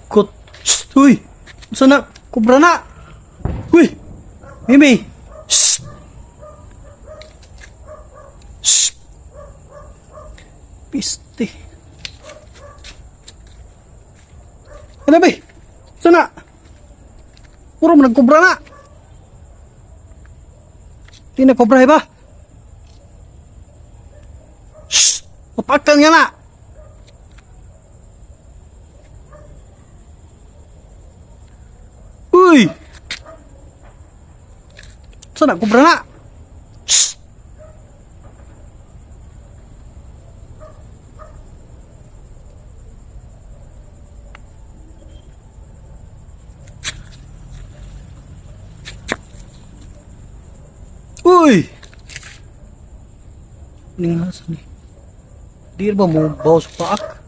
Iskot. Shh! Uy! Sana? Kubra na! Uy! Mimi! Shh! Shh! Piste. Ano ba? Sana? Puro mo nagkubra na! Di nagkubra ba? Shh! Mapakan nga na! Uy! Sana kubra na? Shh! Uy! Ningasa ni. Di ba mo bawas paak?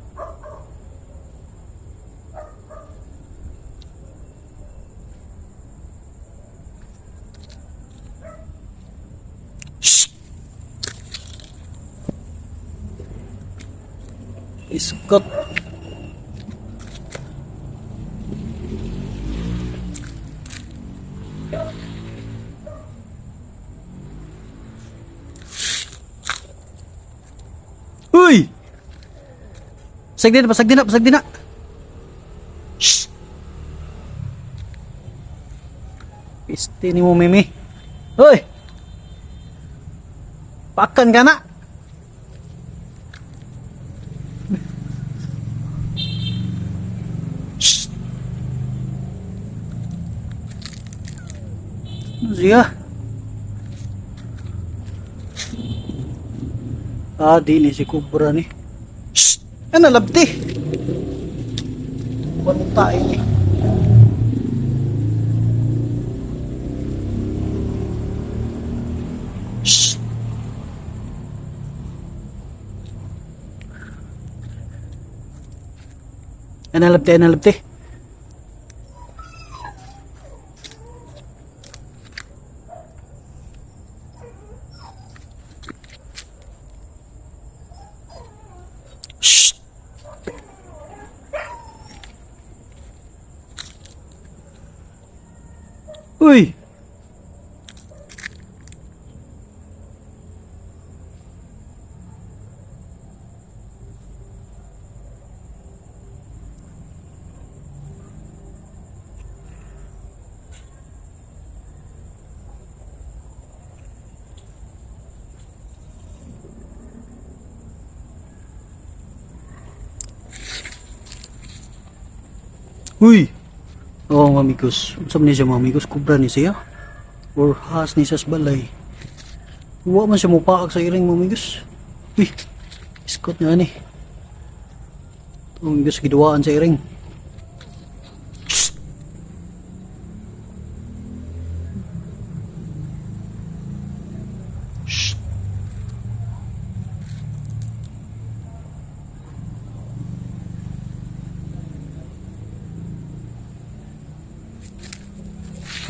Shh! Iskot. Uy! Pasag din na. Shh! Piste ni mo, Mimi. Uy! Pakan ka na! Shh! Ano siya? Di ni si Kubra ni. Shh! Ano labti? Walang tayo ni. Shh! Ano labti? Shh! Uy! Uy! Oo, mamigos. Saan niya siya mamigos? Kubra ni siya? Or has ni siya sa balay? Huwag man siya mupaak sa iring mamigos. Uy! Iskot nga ni. Mamigos giduaan sa iring. Shhh! Shhh!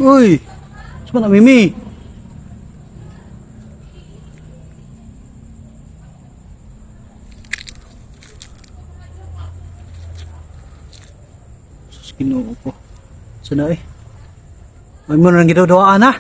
Uy! Saan na, Mimi? Sus, Ginoo ko. Saan na eh? Ay mo nang gidawaan ha?